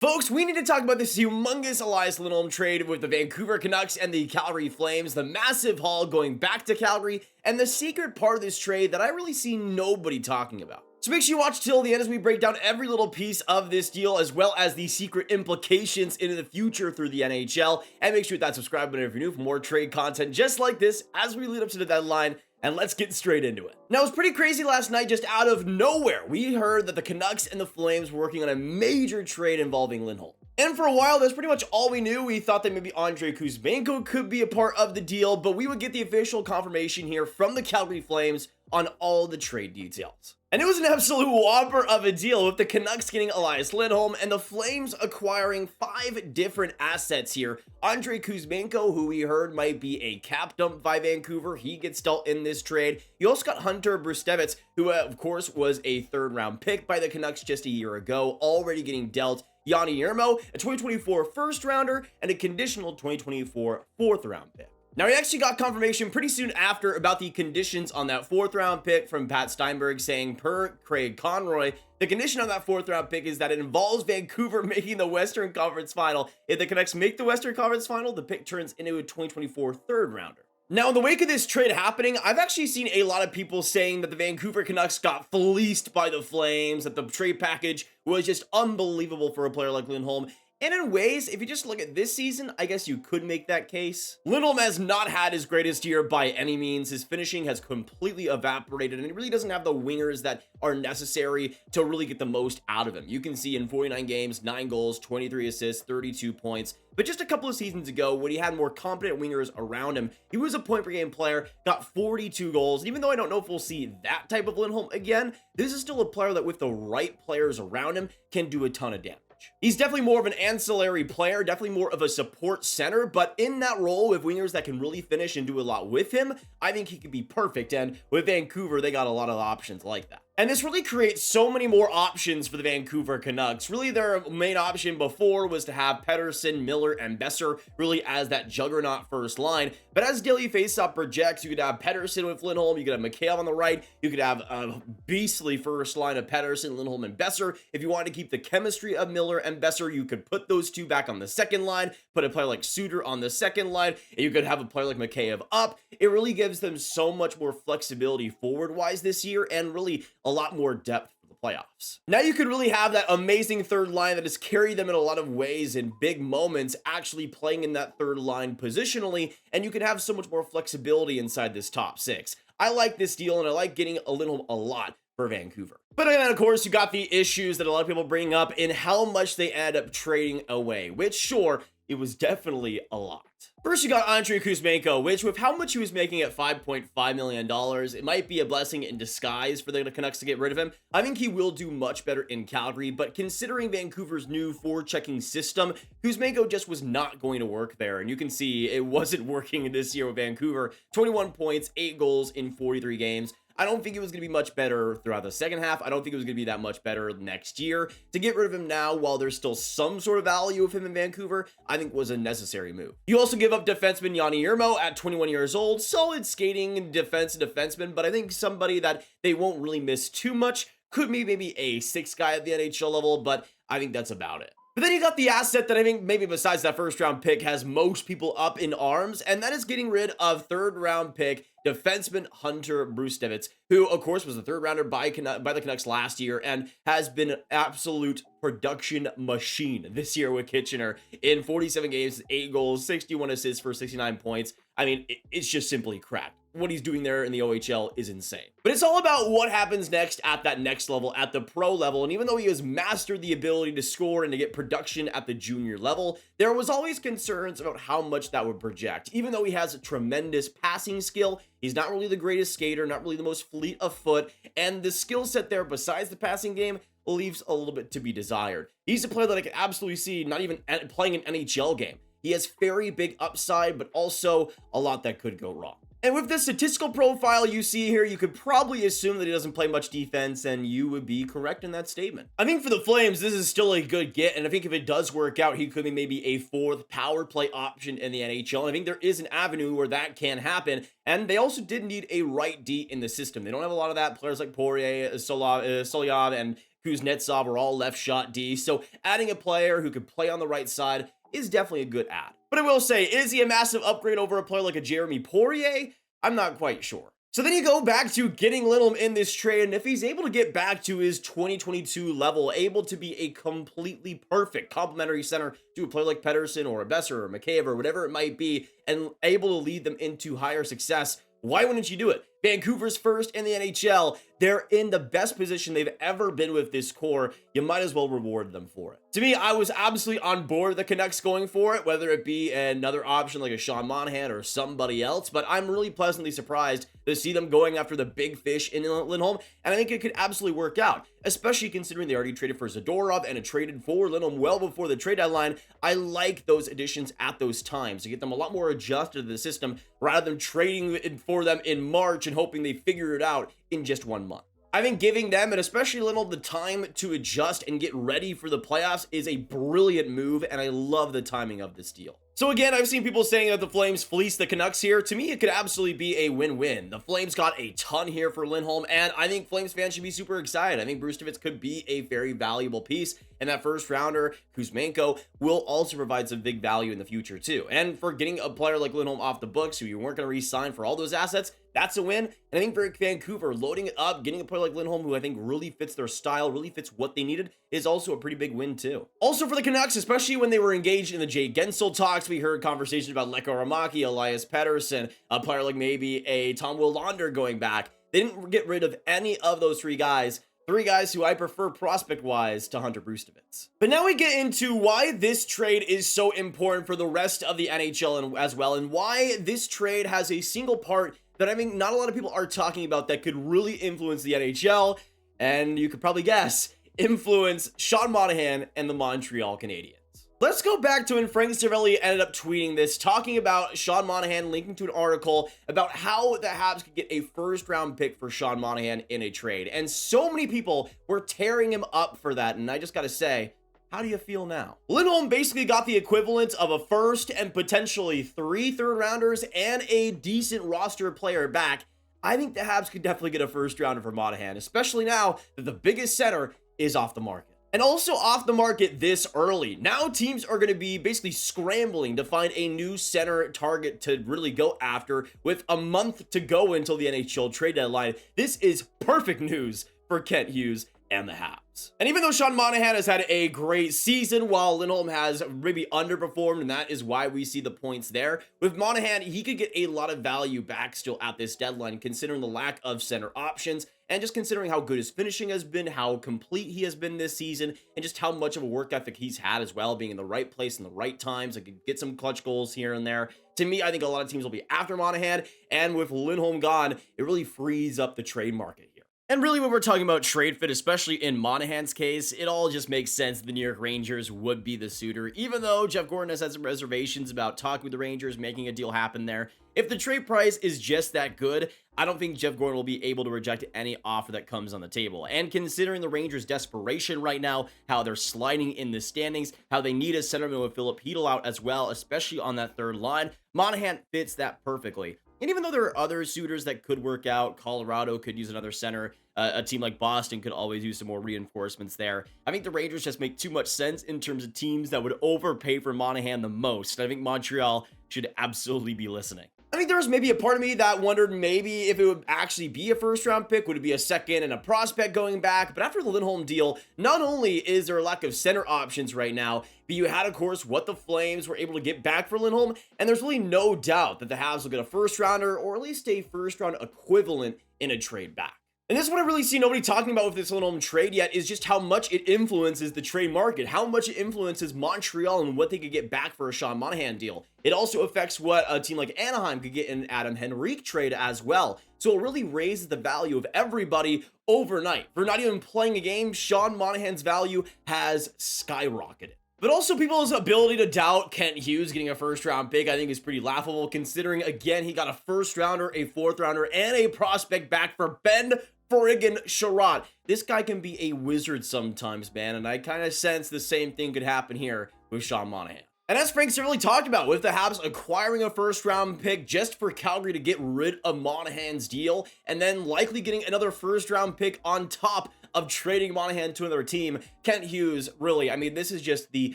Folks, we need to talk about this humongous Elias Lindholm trade with the Vancouver Canucks and the Calgary Flames, the massive haul going back to Calgary, and the secret part of this trade that I really see nobody talking about. So make sure you watch till the end as we break down every little piece of this deal, as well as the secret implications into the future through the NHL, and make sure that subscribe button if you're new for more trade content just like this as we lead up to the deadline. And let's get straight into it. Now, it was pretty crazy last night, just out of nowhere. We heard that the Canucks and the Flames were working on a major trade involving Lindholm. And for a while, that's pretty much all we knew. We thought that maybe Andrei Kuzmenko could be a part of the deal, but we would get the official confirmation here from the Calgary Flames on all the trade details. And it was an absolute whopper of a deal, with the Canucks getting Elias Lindholm and the Flames acquiring 5 different assets here. Andrei Kuzmenko, who we heard might be a cap dump by Vancouver, he gets dealt in this trade. You also got Hunter Brzustewicz, who of course was a 3rd round pick by the Canucks just a year ago, already getting dealt. Joni, Jurmo, a 2024 first rounder, and a conditional 2024 4th round pick. Now, we actually got confirmation pretty soon after about the conditions on that 4th round pick from Pat Steinberg, saying per Craig Conroy, the condition on that 4th round pick is that it involves Vancouver making the Western Conference Final. If the Canucks make the Western Conference Final, the pick turns into a 2024 3rd rounder. Now, in the wake of this trade happening, I've actually seen a lot of people saying that the Vancouver Canucks got fleeced by the Flames, that the trade package was just unbelievable for a player like Lindholm. And in ways, if you just look at this season, I guess you could make that case. Lindholm has not had his greatest year by any means. His finishing has completely evaporated, and he really doesn't have the wingers that are necessary to really get the most out of him. You can see in 49 games, 9 goals, 23 assists, 32 points. But just a couple of seasons ago, when he had more competent wingers around him, he was a point-per-game player, got 42 goals. And even though I don't know if we'll see that type of Lindholm again, this is still a player that with the right players around him can do a ton of damage. He's definitely more of an ancillary player, definitely more of a support center, but in that role with wingers that can really finish and do a lot with him, I think he could be perfect. And with Vancouver, they got a lot of options like that. And this really creates so many more options for the Vancouver Canucks. Really, their main option before was to have Pettersson, Miller, and Boeser really as that juggernaut first line. But as daily faceoff projects, you could have Pettersson with Lindholm, you could have McHale on the right, you could have a beastly first line of Pettersson, Lindholm, and Boeser. If you wanted to keep the chemistry of Miller and Boeser, you could put those two back on the second line, put a player like Suter on the second line, and you could have a player like McHale up. It really gives them so much more flexibility forward-wise this year, and really a lot more depth for the playoffs. Now you could really have that amazing third line that has carried them in a lot of ways in big moments, actually playing in that third line positionally, and you could have so much more flexibility inside this top 6. I like this deal, and I like getting a Lindholm a lot for Vancouver. But then, of course, you got the issues that a lot of people bring up in how much they end up trading away, which, sure, it was definitely a lot. First, you got Andrei Kuzmenko, which with how much he was making at $5.5 million, it might be a blessing in disguise for the Canucks to get rid of him. I think he will do much better in Calgary, but considering Vancouver's new forechecking system, Kuzmenko just was not going to work there. And you can see it wasn't working this year with Vancouver. 21 points, 8 goals in 43 games. I don't think it was going to be much better throughout the second half. I don't think it was going to be that much better next year. To get rid of him now, while there's still some sort of value of him in Vancouver, I think was a necessary move. You also give up defenseman Joni Jurmo at 21 years old. Solid skating defenseman, but I think somebody that they won't really miss too much. Could be maybe a 6th guy at the NHL level, but I think that's about it. But then you got the asset that I think maybe besides that first round pick has most people up in arms, and that is getting rid of 3rd round pick defenseman Hunter Brzustewicz, who of course was the 3rd rounder by the Canucks last year and has been an absolute production machine this year with Kitchener in 47 games, 8 goals, 61 assists for 69 points. I mean, it's just simply cracked. What he's doing there in the OHL is insane. But it's all about what happens next at that next level, at the pro level. And even though he has mastered the ability to score and to get production at the junior level, there was always concerns about how much that would project. Even though he has a tremendous passing skill, he's not really the greatest skater, not really the most fleet of foot, and the skill set there besides the passing game leaves a little bit to be desired. He's a player that I can absolutely see not even playing an NHL game. He has very big upside, but also a lot that could go wrong. And with the statistical profile you see here, you could probably assume that he doesn't play much defense, and you would be correct in that statement. I think for the Flames, this is still a good get, and I think if it does work out, he could be maybe a 4th power play option in the NHL. I think there is an avenue where that can happen, and they also did need a right D in the system. They don't have a lot of that. Players like Poirier, Solyov, and Kuznetsov are all left shot D, so adding a player who could play on the right side is definitely a good add. But I will say, is he a massive upgrade over a player like a Jeremy Poirier? I'm not quite sure. So then you go back to getting Lindholm in this trade, and if he's able to get back to his 2022 level, able to be a completely perfect complementary center to a player like Pettersson or a Boeser or McCabe or whatever it might be, and able to lead them into higher success, why wouldn't you do it? Vancouver's first in the NHL. They're in the best position they've ever been with this core. You might as well reward them for it. To me, I was absolutely on board with the Canucks going for it, whether it be another option like a Sean Monahan or somebody else, but I'm really pleasantly surprised to see them going after the big fish in Lindholm, and I think it could absolutely work out, especially considering they already traded for Zadorov and had traded for Lindholm well before the trade deadline. I like those additions at those times to get them a lot more adjusted to the system rather than trading for them in March and hoping they figure it out in just 1 month. I think giving them, and especially Lindholm, the time to adjust and get ready for the playoffs is a brilliant move, and I love the timing of this deal. So again, I've seen people saying that the Flames fleece the Canucks here. To me, it could absolutely be a win-win. The Flames got a ton here for Lindholm, and I think Flames fans should be super excited. I think Brzustewicz could be a very valuable piece, and that first rounder, Kuzmenko, will also provide some big value in the future too. And for getting a player like Lindholm off the books, who you weren't going to re-sign for all those assets, that's a win. And I think for Vancouver, loading it up, getting a player like Lindholm, who I think really fits their style, really fits what they needed, is also a pretty big win too. Also for the Canucks, especially when they were engaged in the Jay Gensel talks, we heard conversations about Lekko Ramaki, Elias Pettersson, a player like maybe a Tom Willander going back. They didn't get rid of any of those three guys who I prefer prospect-wise to Hunter Brzustewicz. But now we get into why this trade is so important for the rest of the NHL as well, and why this trade has a single part that I think not a lot of people are talking about that could really influence the NHL, and you could probably guess, influence Sean Monahan and the Montreal Canadiens. Let's go back to when Frank Seravalli ended up tweeting this, talking about Sean Monahan, linking to an article about how the Habs could get a first-round pick for Sean Monahan in a trade. And so many people were tearing him up for that, and I just gotta say, how do you feel now? Lindholm basically got the equivalent of a first and potentially 3 third-rounders and a decent roster player back. I think the Habs could definitely get a first-rounder for Monahan, especially now that the biggest center is off the market. And also off the market this early. Now teams are going to be basically scrambling to find a new center target to really go after with a month to go until the NHL trade deadline. This is perfect news for Kent Hughes and the Habs. And even though Sean Monahan has had a great season, while Lindholm has maybe underperformed, and that is why we see the points there, with Monahan, he could get a lot of value back still at this deadline, considering the lack of center options, and just considering how good his finishing has been, how complete he has been this season, and just how much of a work ethic he's had as well, being in the right place in the right times, like could get some clutch goals here and there. To me, I think a lot of teams will be after Monahan, and with Lindholm gone, it really frees up the trade market here. And really, when we're talking about trade fit, especially in Monahan's case, it all just makes sense the New York Rangers would be the suitor, even though Jeff Gorton has had some reservations about talking with the Rangers, making a deal happen there. If the trade price is just that good, I don't think Jeff Gorton will be able to reject any offer that comes on the table. And considering the Rangers' desperation right now, how they're sliding in the standings, how they need a centerman with Philip Hedl out as well, especially on that third line, Monahan fits that perfectly. And even though there are other suitors that could work out, Colorado could use another center, a team like Boston could always use some more reinforcements there. I think the Rangers just make too much sense in terms of teams that would overpay for Monahan the most. I think Montreal should absolutely be listening. I think there was maybe a part of me that wondered maybe if it would actually be a first-round pick, would it be a second and a prospect going back? But after the Lindholm deal, not only is there a lack of center options right now, but you had, of course, what the Flames were able to get back for Lindholm, and there's really no doubt that the Habs will get a first-rounder or at least a first-round equivalent in a trade back. And this is what I really see nobody talking about with this Lindholm trade yet, is just how much it influences the trade market, how much it influences Montreal and what they could get back for a Sean Monahan deal. It also affects what a team like Anaheim could get in an Adam Henrique trade as well. So it really raises the value of everybody overnight. For not even playing a game, Sean Monahan's value has skyrocketed. But also people's ability to doubt Kent Hughes getting a first-round pick, I think, is pretty laughable, considering, again, he got a first-rounder, a fourth-rounder, and a prospect back for Ben friggin' Sherratt. This guy can be a wizard sometimes, man, and I kind of sense the same thing could happen here with Sean Monahan. And as Frank's really talked about, with the Habs acquiring a first-round pick just for Calgary to get rid of Monahan's deal, and then likely getting another first-round pick on top of trading Monahan to another team. Kent Hughes, really, I mean, this is just the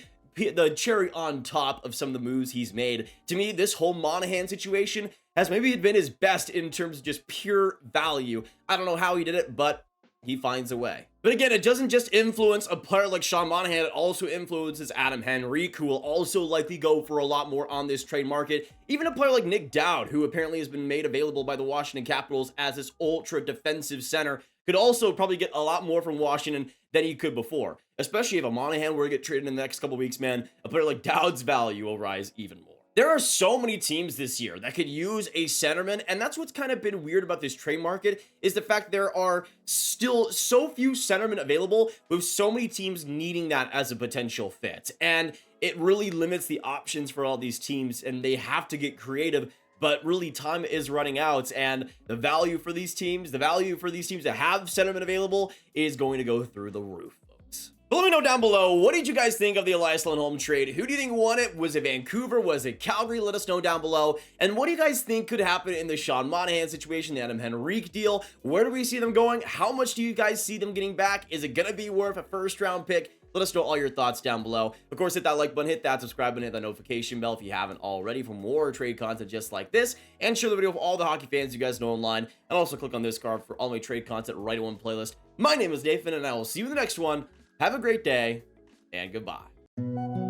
cherry on top of some of the moves he's made. To me, this whole Monahan situation has maybe been his best in terms of just pure value. I don't know how he did it, but he finds a way. But again, it doesn't just influence a player like Sean Monahan, it also influences Adam Henrique, who will also likely go for a lot more on this trade market. Even a player like Nick Dowd, who apparently has been made available by the Washington Capitals as this ultra defensive center, could also probably get a lot more from Washington than he could before. Especially if a Monahan were to get traded in the next couple weeks, man, a player like Dowd's value will rise even more. There are so many teams this year that could use a centerman, and that's what's kind of been weird about this trade market, is the fact there are still so few centermen available, with so many teams needing that as a potential fit. And it really limits the options for all these teams, and they have to get creative. But really, time is running out, and the value for these teams that have centermen available is going to go through the roof. But let me know down below, what did you guys think of the Elias Lindholm trade? Who do you think won it? Was it Vancouver? Was it Calgary? Let us know down below. And what do you guys think could happen in the Sean Monahan situation, the Adam Henrique deal? Where do we see them going? How much do you guys see them getting back? Is it going to be worth a first-round pick? Let us know all your thoughts down below. Of course, hit that like button, hit that subscribe button, hit that notification bell if you haven't already for more trade content just like this. And share the video with all the hockey fans you guys know online. And also click on this card for all my trade content right in one playlist. My name is Nathan, and I will see you in the next one. Have a great day, and goodbye.